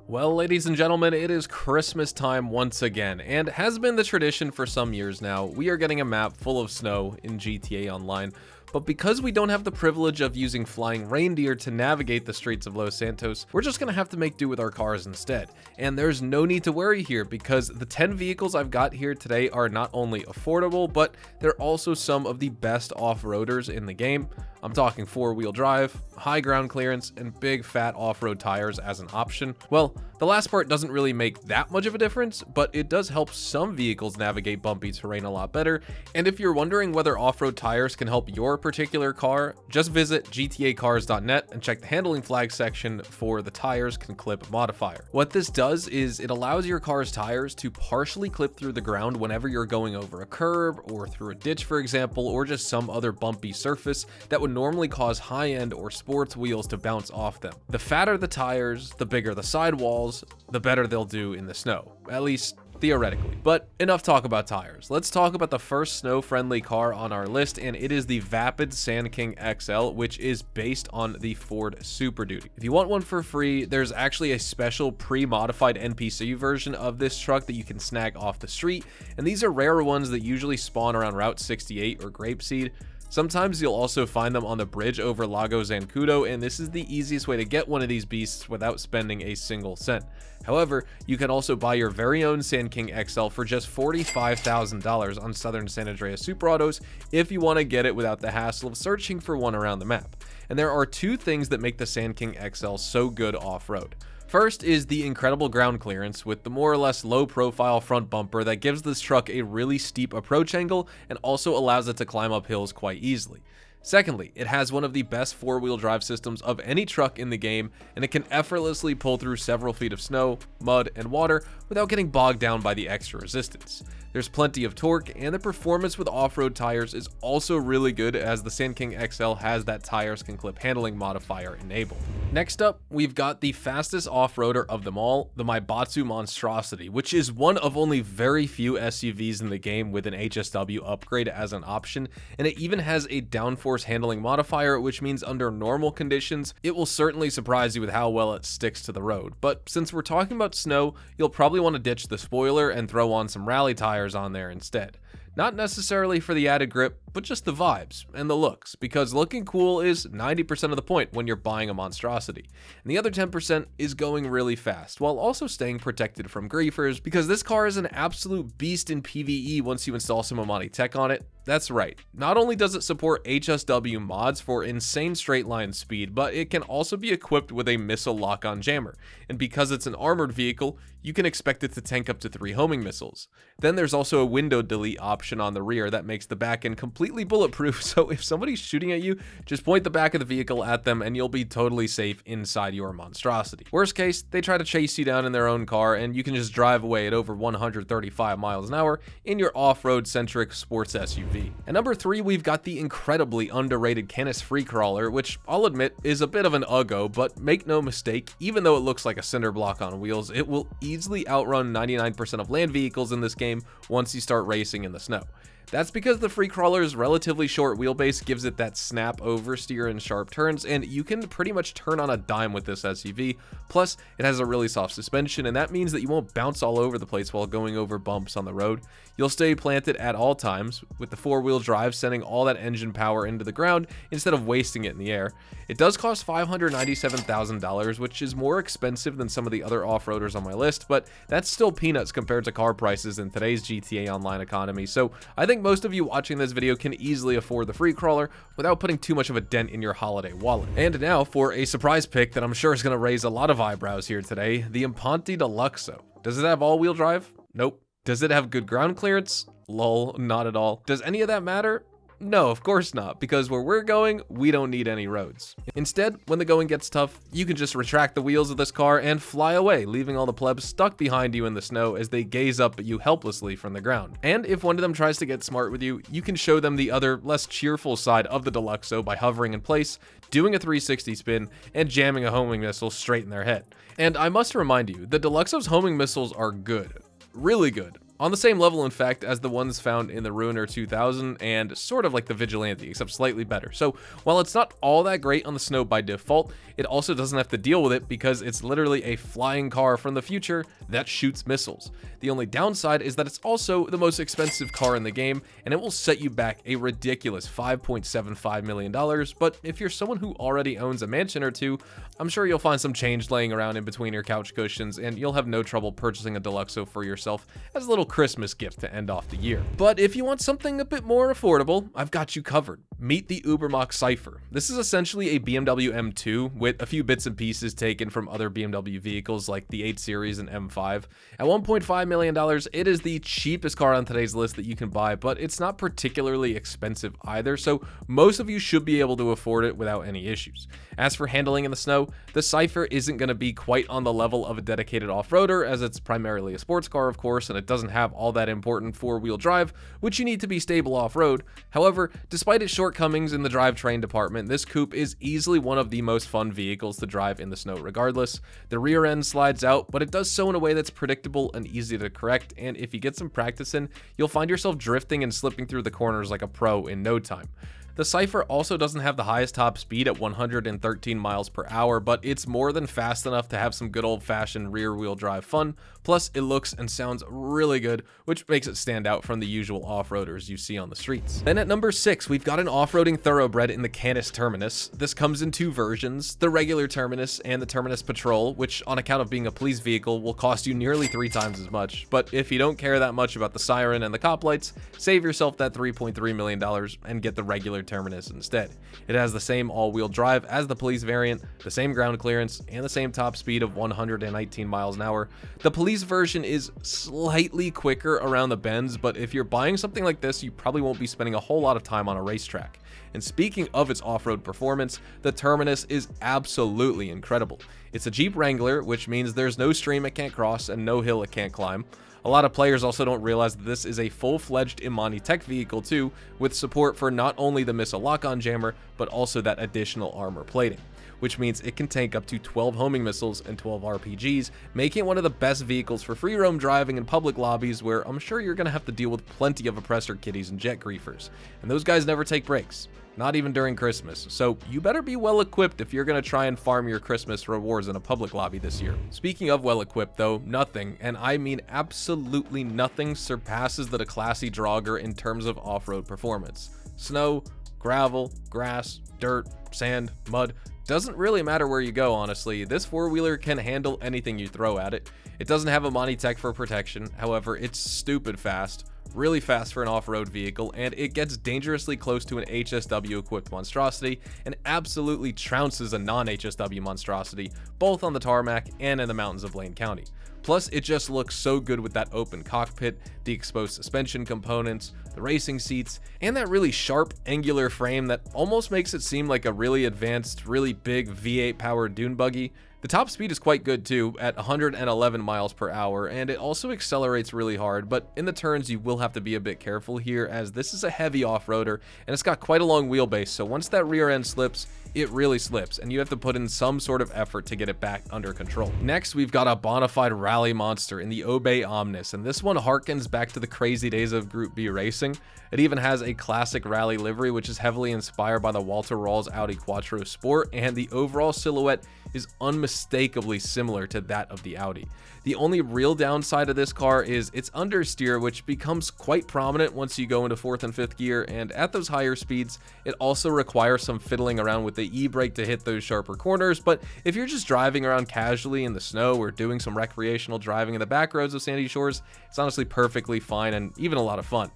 Well, ladies and gentlemen, it is Christmas time once again, and has been the tradition for some years now. We are getting a map full of snow in GTA Online, but because we don't have the privilege of using flying reindeer to navigate the streets of Los Santos, we're just gonna have to make do with our cars instead. And there's no need to worry here because the 10 vehicles I've got here today are not only affordable, but they're also some of the best off-roaders in the game. I'm talking four-wheel drive, high ground clearance, and big fat off-road tires as an option. Well, the last part doesn't really make that much of a difference, but it does help some vehicles navigate bumpy terrain a lot better. And if you're wondering whether off-road tires can help your particular car, just visit gtacars.net and check the handling flag section for the tires can clip modifier. What this does is it allows your car's tires to partially clip through the ground whenever you're going over a curb or through a ditch, for example, or just some other bumpy surface that would normally cause high-end or sports wheels to bounce off them. The fatter the tires, the bigger the sidewalls, the better they'll do in the snow, at least theoretically. But enough talk about tires. Let's talk about the first snow-friendly car on our list, and it is the Vapid Sandking XL, which is based on the Ford Super Duty. If you want one for free, there's actually a special pre-modified NPC version of this truck that you can snag off the street, and these are rare ones that usually spawn around Route 68 or Grapeseed. Sometimes you'll also find them on the bridge over Lago Zancudo, and this is the easiest way to get one of these beasts without spending a single cent. However, you can also buy your very own Sandking XL for just $45,000 on Southern San Andreas Super Autos if you want to get it without the hassle of searching for one around the map. And there are two things that make the Sandking XL so good off-road. First is the incredible ground clearance with the more or less low profile front bumper that gives this truck a really steep approach angle and also allows it to climb up hills quite easily. Secondly, it has one of the best four-wheel drive systems of any truck in the game, and it can effortlessly pull through several feet of snow, mud, and water without getting bogged down by the extra resistance. There's plenty of torque, and the performance with off-road tires is also really good as the Sandking XL has that tires can clip handling modifier enabled. Next up, we've got the fastest off-roader of them all, the Maibatsu Monstrosity, which is one of only very few SUVs in the game with an HSW upgrade as an option, and it even has a downforce handling modifier, which means under normal conditions, it will certainly surprise you with how well it sticks to the road. But since we're talking about snow, you'll probably want to ditch the spoiler and throw on some rally tires on there instead. Not necessarily for the added grip, but just the vibes and the looks, because looking cool is 90% of the point when you're buying a monstrosity. And the other 10% is going really fast, while also staying protected from griefers, because this car is an absolute beast in PvE once you install some Imponte tech on it. That's right, not only does it support HSW mods for insane straight line speed, but it can also be equipped with a missile lock-on jammer, and because it's an armored vehicle, you can expect it to tank up to 3 homing missiles. Then there's also a window delete option on the rear that makes the back end completely bulletproof, so if somebody's shooting at you, just point the back of the vehicle at them and you'll be totally safe inside your monstrosity. Worst case, they try to chase you down in their own car and you can just drive away at over 135 miles an hour in your off-road centric sports SUV. At number 3, we've got the incredibly underrated Canis Freecrawler, which I'll admit is a bit of an uggo, but make no mistake, even though it looks like a cinder block on wheels, it will easily outrun 99% of land vehicles in this game once you start racing in the snow. That's because the Freecrawler's relatively short wheelbase gives it that snap oversteer in sharp turns, and you can pretty much turn on a dime with this SUV. Plus, it has a really soft suspension, and that means that you won't bounce all over the place while going over bumps on the road. You'll stay planted at all times, with the four-wheel drive sending all that engine power into the ground instead of wasting it in the air. It does cost $597,000, which is more expensive than some of the other off-roaders on my list, but that's still peanuts compared to car prices in today's GTA Online economy, so I think most of you watching this video can easily afford the Freecrawler without putting too much of a dent in your holiday wallet. And now for a surprise pick that I'm sure is going to raise a lot of eyebrows here today, the Imponte Deluxo. Does it have all-wheel drive? Nope. Does it have good ground clearance? Lol, not at all. Does any of that matter? No, of course not, because where we're going, we don't need any roads. Instead, when the going gets tough, you can just retract the wheels of this car and fly away, leaving all the plebs stuck behind you in the snow as they gaze up at you helplessly from the ground. And if one of them tries to get smart with you, you can show them the other, less cheerful side of the Deluxo by hovering in place, doing a 360 spin, and jamming a homing missile straight in their head. And I must remind you, the Deluxo's homing missiles are good. Really good. On the same level, in fact, as the ones found in the Ruiner 2000 and sort of like the Vigilante, except slightly better. So while it's not all that great on the snow by default, it also doesn't have to deal with it because it's literally a flying car from the future that shoots missiles. The only downside is that it's also the most expensive car in the game, and it will set you back a ridiculous $5.75 million, but if you're someone who already owns a mansion or two, I'm sure you'll find some change laying around in between your couch cushions, and you'll have no trouble purchasing a Deluxo for yourself as a little Christmas gift to end off the year. But if you want something a bit more affordable, I've got you covered. Meet the Ubermacht Cipher. This is essentially a BMW M2 with a few bits and pieces taken from other BMW vehicles like the 8 Series and M5. At $1.5 million, it is the cheapest car on today's list that you can buy, but it's not particularly expensive either, so most of you should be able to afford it without any issues. As for handling in the snow, the Cipher isn't going to be quite on the level of a dedicated off-roader, as it's primarily a sports car, of course, and it doesn't have all that important four-wheel drive, which you need to be stable off-road. However, despite its shortcomings in the drivetrain department, this coupe is easily one of the most fun vehicles to drive in the snow regardless. The rear end slides out, but it does so in a way that's predictable and easy to correct, and if you get some practice in, you'll find yourself drifting and slipping through the corners like a pro in no time. The Cipher also doesn't have the highest top speed at 113 miles per hour, but it's more than fast enough to have some good old-fashioned rear-wheel drive fun. Plus, it looks and sounds really good, which makes it stand out from the usual off-roaders you see on the streets. Then at number 6, we've got an off-roading thoroughbred in the Canis Terminus. This comes in two versions, the regular Terminus and the Terminus Patrol, which on account of being a police vehicle will cost you nearly 3 times as much. But if you don't care that much about the siren and the cop lights, save yourself that $3.3 million and get the regular Terminus instead. It has the same all-wheel drive as the police variant, the same ground clearance, and the same top speed of 119 miles an hour. The police version is slightly quicker around the bends, but if you're buying something like this, you probably won't be spending a whole lot of time on a racetrack. And speaking of its off-road performance, the Terminus is absolutely incredible. It's a Jeep Wrangler, which means there's no stream it can't cross and no hill it can't climb. A lot of players also don't realize that this is a full-fledged Imponte tech vehicle too, with support for not only the missile lock-on jammer, but also that additional armor plating, which means it can tank up to 12 homing missiles and 12 RPGs, making it one of the best vehicles for free roam driving in public lobbies where I'm sure you're going to have to deal with plenty of oppressor kitties and jet griefers, and those guys never take breaks. Not even during Christmas, so you better be well equipped if you're going to try and farm your Christmas rewards in a public lobby this year. Speaking of well equipped though, nothing, and I mean absolutely nothing, surpasses the Declasse Jogger in terms of off-road performance. Snow, gravel, grass, dirt, sand, mud, doesn't really matter where you go, honestly. This four-wheeler can handle anything you throw at it. It doesn't have a Monty Tech for protection, however, it's stupid fast. Really fast for an off-road vehicle, and it gets dangerously close to an HSW equipped monstrosity and absolutely trounces a non-HSW monstrosity, both on the tarmac and in the mountains of Blaine County. Plus, it just looks so good with that open cockpit, the exposed suspension components, the racing seats, and that really sharp, angular frame that almost makes it seem like a really advanced, really big V8 powered dune buggy. The top speed is quite good too, at 111 miles per hour, and it also accelerates really hard, but in the turns you will have to be a bit careful here as this is a heavy off-roader and it's got quite a long wheelbase, so once that rear end slips, it really slips, and you have to put in some sort of effort to get it back under control. Next, we've got a bona fide rally monster in the Ocelot Omnis, and this one harkens back to the crazy days of Group B racing. It even has a classic rally livery, which is heavily inspired by the Walter Rall's Audi Quattro Sport, and the overall silhouette is unmistakably similar to that of the Audi. The only real downside of this car is its understeer, which becomes quite prominent once you go into 4th and 5th gear, and at those higher speeds, it also requires some fiddling around with the e-brake to hit those sharper corners, but if you're just driving around casually in the snow or doing some recreational driving in the back roads of Sandy Shores, it's honestly perfectly fine and even a lot of fun.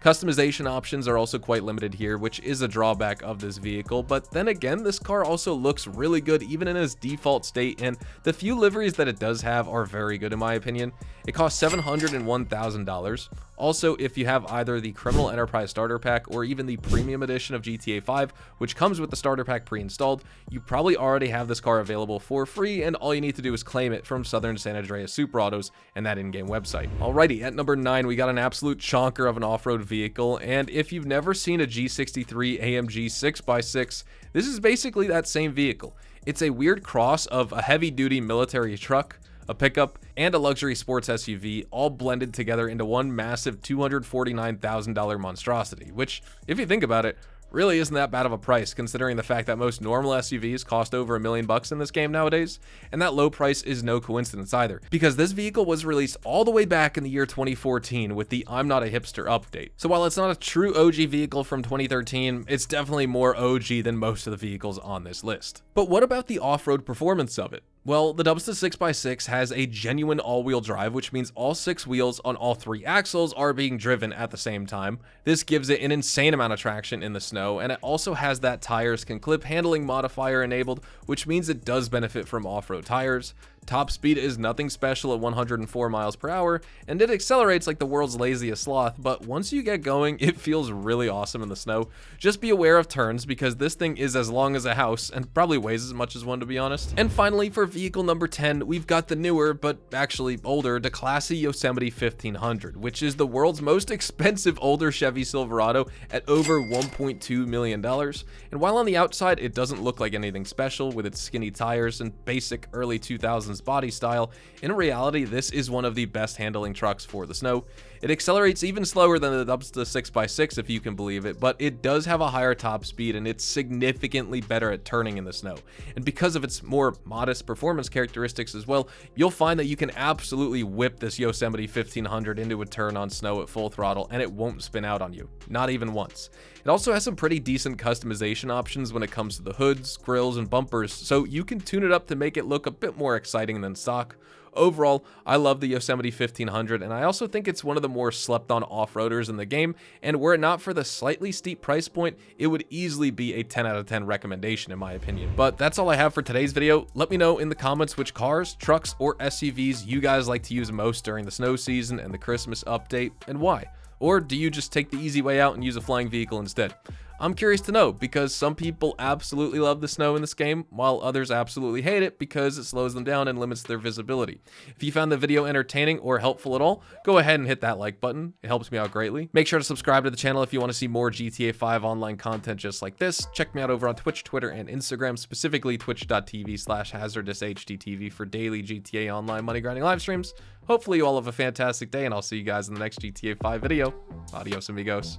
Customization options are also quite limited here, which is a drawback of this vehicle, but then again, this car also looks really good even in its default state, and the few liveries that it does have are very good in my opinion. It costs $701,000. Also, if you have either the Criminal Enterprise Starter Pack or even the Premium Edition of GTA 5, which comes with the Starter Pack pre-installed, you probably already have this car available for free, and all you need to do is claim it from Southern San Andreas Super Autos and that in-game website. Alrighty, at number 9, we got an absolute chonker of an off-road vehicle, and if you've never seen a G63 AMG 6x6, this is basically that same vehicle. It's a weird cross of a heavy-duty military truck, a pickup, and a luxury sports SUV, all blended together into one massive $249,000 monstrosity, which, if you think about it, really isn't that bad of a price considering the fact that most normal SUVs cost over $1 million in this game nowadays, and that low price is no coincidence either, because this vehicle was released all the way back in the year 2014 with the I'm Not a Hipster update. So while it's not a true OG vehicle from 2013, it's definitely more OG than most of the vehicles on this list. But what about the off-road performance of it? Well, the Dubsta 6x6 has a genuine all-wheel drive, which means all 6 wheels on all 3 axles are being driven at the same time. This gives it an insane amount of traction in the snow, and it also has that tires can clip handling modifier enabled, which means it does benefit from off-road tires. Top speed is nothing special at 104 miles per hour, and it accelerates like the world's laziest sloth, but once you get going, it feels really awesome in the snow. Just be aware of turns, because this thing is as long as a house, and probably weighs as much as one, to be honest. And finally, for vehicle number 10, we've got the newer, but actually older, Declasse Yosemite 1500, which is the world's most expensive older Chevy Silverado at over $1.2 million. And while on the outside, it doesn't look like anything special with its skinny tires and basic early 2000s body style, in reality, this is one of the best handling trucks for the snow. It accelerates even slower than the Dubsta 6x6 if you can believe it, but it does have a higher top speed and it's significantly better at turning in the snow. And because of its more modest performance characteristics as well, you'll find that you can absolutely whip this Yosemite 1500 into a turn on snow at full throttle and it won't spin out on you, not even once. It also has some pretty decent customization options when it comes to the hoods, grills, and bumpers, so you can tune it up to make it look a bit more exciting than stock. Overall, I love the Yosemite 1500, and I also think it's one of the more slept-on off-roaders in the game, and were it not for the slightly steep price point, it would easily be a 10 out of 10 recommendation in my opinion. But that's all I have for today's video. Let me know in the comments which cars, trucks, or SUVs you guys like to use most during the snow season and the Christmas update, and why. Or do you just take the easy way out and use a flying vehicle instead? I'm curious to know, because some people absolutely love the snow in this game, while others absolutely hate it because it slows them down and limits their visibility. If you found the video entertaining or helpful at all, go ahead and hit that like button. It helps me out greatly. Make sure to subscribe to the channel if you want to see more GTA 5 online content just like this. Check me out over on Twitch, Twitter, and Instagram, specifically twitch.tv/hazardoushDTV for daily GTA Online money grinding live streams. Hopefully you all have a fantastic day, and I'll see you guys in the next GTA 5 video. Adios, amigos.